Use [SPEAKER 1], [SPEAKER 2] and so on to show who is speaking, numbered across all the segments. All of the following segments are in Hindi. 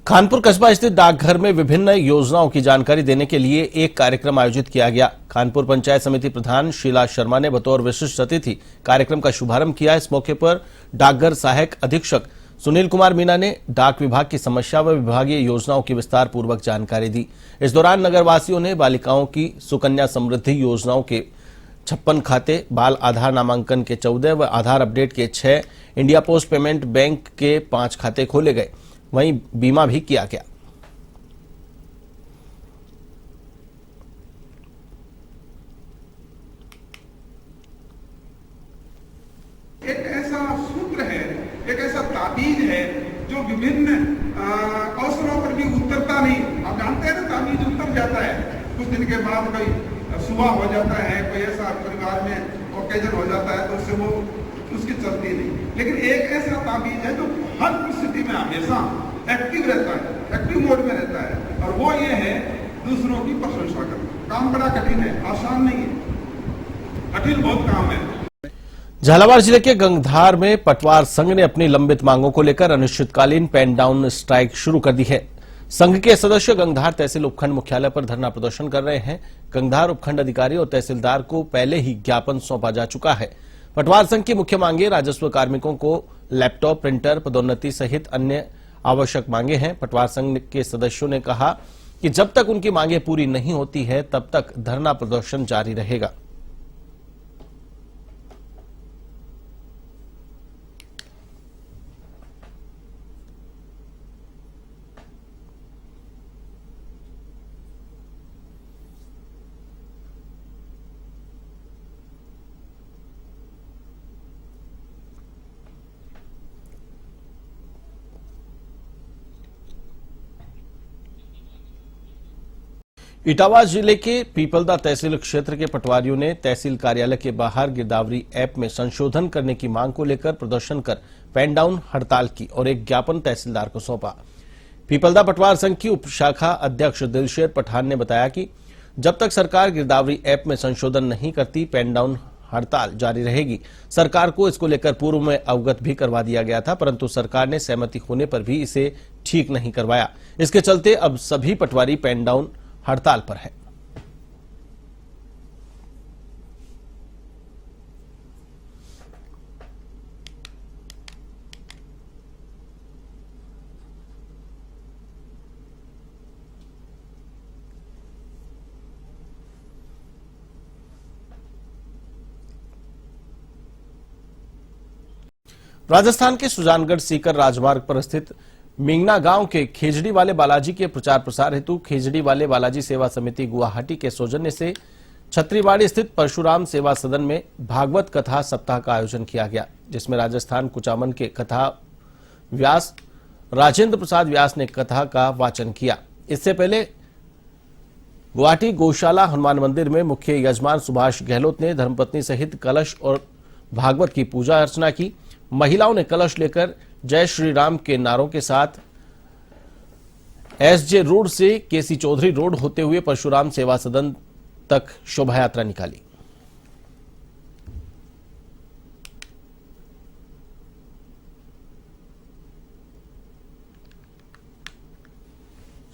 [SPEAKER 1] कानपुर कस्बा स्थित डाकघर में विभिन्न योजनाओं की जानकारी देने के लिए एक कार्यक्रम आयोजित किया गया। कानपुर पंचायत समिति प्रधान शीला शर्मा ने बतौर विशिष्ट अतिथि कार्यक्रम का शुभारंभ किया। इस मौके पर डाकघर सहायक अधीक्षक सुनील कुमार मीना ने डाक विभाग की समस्या व विभागीय योजनाओं की विस्तार पूर्वक जानकारी दी। इस दौरान नगरवासियों ने बालिकाओं की सुकन्या समृद्धि योजनाओं के 56 खाते, बाल आधार नामांकन के 14 व आधार अपडेट के 6, इंडिया पोस्ट पेमेंट बैंक के 5 खाते खोले गए। वहीं बीमा भी किया गया।
[SPEAKER 2] एक ऐसा सूत्र है, एक ऐसा ताबीज है जो विभिन्न अवसरों पर भी उतरता नहीं। आप जानते हैं ना, ताबीज उतर जाता है कुछ दिन के बाद, कोई सुबह हो जाता है, कोई ऐसा परिवार में ओकेजन हो जाता है तो उससे वो उसकी चलती नहीं। लेकिन एक ऐसा ताबीज है जो हर परिस्थिति में हमेशा एक्टिव रहता है, एक्टिव मोड में रहता है, और वो ये है दूसरों की प्रशंसा करना। काम बड़ा कठिन है, आसान नहीं है, कठिन बहुत काम है।
[SPEAKER 1] झालावाड़ जिले के गंगधार में पटवार संघ ने अपनी लंबित मांगों को लेकर अनिश्चितकालीन पेन डाउन स्ट्राइक शुरू कर दी है। संघ के सदस्य गंगधार तहसील उपखंड मुख्यालय पर धरना प्रदर्शन कर रहे हैं। गंगधार उपखंड अधिकारी और तहसीलदार को पहले ही ज्ञापन सौंपा जा चुका है। पटवार संघ की मुख्य मांगे राजस्व कार्मिकों को लैपटॉप, प्रिंटर, पदोन्नति सहित अन्य आवश्यक मांगे हैं। पटवार संघ के सदस्यों ने कहा कि जब तक उनकी मांगे पूरी नहीं होती है तब तक धरना प्रदर्शन जारी रहेगा। इटावा जिले के पीपलदा तहसील क्षेत्र के पटवारियों ने तहसील कार्यालय के बाहर गिरदावरी ऐप में संशोधन करने की मांग को लेकर प्रदर्शन कर पेन डाउन हड़ताल की और एक ज्ञापन तहसीलदार को सौंपा। पीपलदा पटवार संघ की उपशाखा अध्यक्ष दिलशेर पठान ने बताया कि जब तक सरकार गिरदावरी ऐप में संशोधन नहीं करती, पेन डाउन हड़ताल जारी रहेगी। सरकार को इसको लेकर पूर्व में अवगत भी करवा दिया गया था, परंतु सरकार ने सहमति होने पर भी इसे ठीक नहीं करवाया। इसके चलते अब सभी पटवारी पेन डाउन हड़ताल पर है। राजस्थान के सुजानगढ़ सीकर राजमार्ग पर स्थित मिंगना गांव के खेजड़ी वाले बालाजी के प्रचार प्रसार हेतु खेजड़ी वाले बालाजी सेवा समिति गुवाहाटी के सौजन्य से छत्रीवाड़ी स्थित परशुराम सेवा सदन में भागवत कथा सप्ताह का आयोजन किया गया, जिसमें राजस्थान कुचामन के कथा व्यास राजेंद्र प्रसाद व्यास ने कथा का वाचन किया। इससे पहले गुवाहाटी गौशाला हनुमान मंदिर में मुख्य यजमान सुभाष गहलोत ने धर्मपत्नी सहित कलश और भागवत की पूजा अर्चना की। महिलाओं ने कलश लेकर जय श्री राम के नारों के साथ एसजे रोड से केसी चौधरी रोड होते हुए परशुराम सेवा सदन तक शोभा यात्रा निकाली।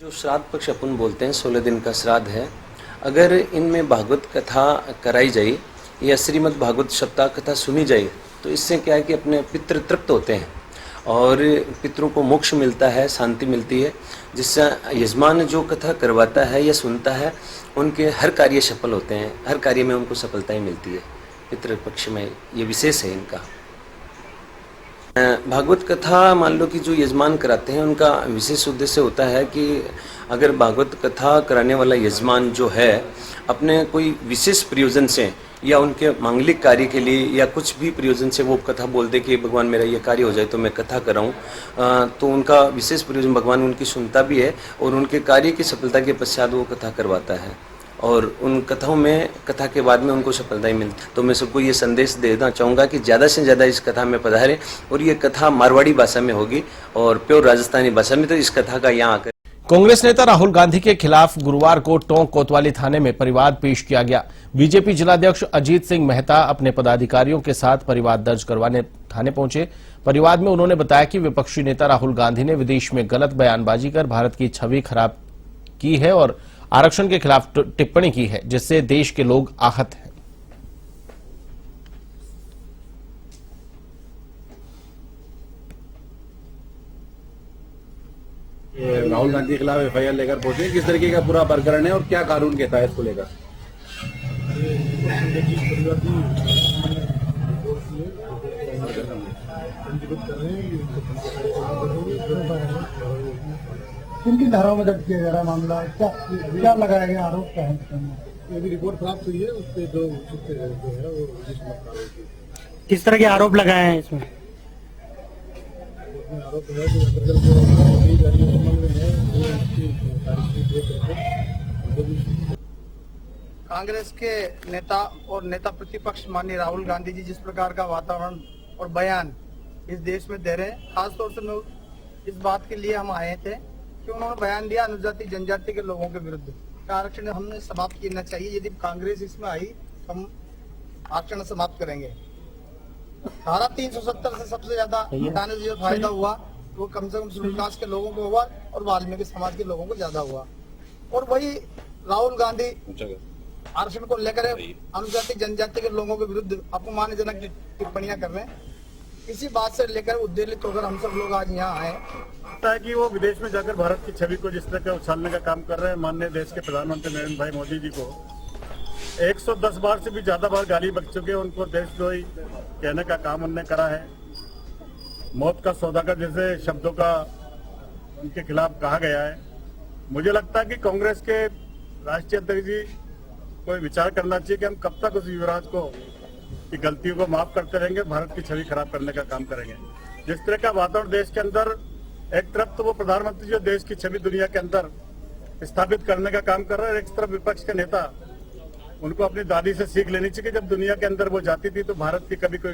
[SPEAKER 3] जो श्राद्ध पक्ष अपन बोलते हैं, 16 दिन का श्राद्ध है। अगर इनमें भागवत कथा कराई जाए या श्रीमद् भागवत सप्ताह कथा सुनी जाए तो इससे क्या है कि अपने पितृ तृप्त होते हैं और पितरों को मोक्ष मिलता है, शांति मिलती है, जिससे यजमान जो कथा करवाता है या सुनता है उनके हर कार्य सफल होते हैं, हर कार्य में उनको सफलता ही मिलती है। पितृ पक्ष में ये विशेष है इनका। भागवत कथा मान लो कि जो यजमान कराते हैं उनका विशेष उद्देश्य होता है कि अगर भागवत कथा कराने वाला यजमान जो है अपने कोई विशेष प्रयोजन से या उनके मांगलिक कार्य के लिए या कुछ भी प्रयोजन से वो कथा बोल दे कि भगवान मेरा ये कार्य हो जाए तो मैं कथा कराऊं, तो उनका विशेष प्रयोजन भगवान उनकी सुनता भी है और उनके कार्य की सफलता के पश्चात वो कथा करवाता है और उन कथाओं में कथा के बाद में उनको सफलता ही मिलती। तो मैं सबको ये संदेश देना चाहूँगा कि ज़्यादा से ज़्यादा इस कथा में पधारें और ये कथा मारवाड़ी भाषा में होगी और प्योर राजस्थानी भाषा में, तो इस कथा का यहाँ आकर
[SPEAKER 1] कांग्रेस नेता राहुल गांधी के खिलाफ गुरुवार को टोंक कोतवाली थाने में परिवाद पेश किया गया। बीजेपी जिलाध्यक्ष अजीत सिंह मेहता अपने पदाधिकारियों के साथ परिवाद दर्ज करवाने थाने पहुंचे। परिवाद में उन्होंने बताया कि विपक्षी नेता राहुल गांधी ने विदेश में गलत बयानबाजी कर भारत की छवि खराब की है और आरक्षण के खिलाफ टिप्पणी की है, जिससे देश के लोग आहत हैं।
[SPEAKER 4] राहुल गांधी के खिलाफ एफआईआर लेकर पहुंचे, किस तरीके का पूरा प्रकरण है और क्या कानून कहता है इसको लेकर?
[SPEAKER 5] किन धाराओं में दर्ज किया जा रहा है मामला? क्या लगाया गया आरोप क्या है?
[SPEAKER 6] अभी रिपोर्ट प्राप्त हुई है, उस पे जो है वो
[SPEAKER 5] किस तरह के आरोप लगाए हैं इसमें?
[SPEAKER 6] आरोप है जो अंतर्गत जो जारी अमल में है वो उसकी तारीख देख करके
[SPEAKER 7] कांग्रेस के नेता और नेता प्रतिपक्ष माननीय राहुल गांधी जी जिस प्रकार का वातावरण और बयान इस देश में दे रहे हैं, खासतौर से मैं इस बात के लिए हम आए थे कि उन्होंने बयान दिया अनुसूचित जनजाति के लोगों के विरुद्ध आरक्षण हमने समाप्त करना चाहिए। यदि कांग्रेस इसमें आई तो हम आरक्षण समाप्त करेंगे। धारा 370 से सबसे ज्यादा हटाने से जो फायदा हुआ वो कम से कम शेड्यूल कास्ट के लोगों को हुआ और वाल्मीकि समाज के लोगों को ज्यादा हुआ। और वही राहुल गांधी आरक्षण को लेकर अनुसूचित जनजाति के लोगों के विरुद्ध अपमानजनक टिप्पणियां कर रहे हैं। इसी बात से लेकर उद्वेलित होकर हम सब लोग आज यहाँ आए
[SPEAKER 6] है कि वो विदेश में जाकर भारत की छवि को जिस तरह का उछालने का काम कर रहे हैं। माननीय देश के प्रधानमंत्री नरेंद्र भाई मोदी जी को 110 बार से भी ज्यादा बार गाली बक चुके हैं। उनको देशद्रोही कहने का काम उन्होंने करा है। मौत का सौदागर जैसे शब्दों का उनके खिलाफ कहा गया है। मुझे लगता है कि कांग्रेस के राष्ट्रीय अध्यक्ष जी को विचार करना चाहिए कि हम कब तक उस युवराज को की गलतियों को माफ करते रहेंगे, भारत की छवि खराब करने का काम करेंगे। जिस तरह का वातावरण देश के अंदर, एक तरफ तो वो प्रधानमंत्री जो देश की छवि दुनिया के अंदर स्थापित करने का काम कर रहे हैं, एक तरफ विपक्ष के नेता, उनको अपनी दादी से सीख लेनी चाहिए कि जब दुनिया के अंदर वो जाती थी तो भारत की कभी कोई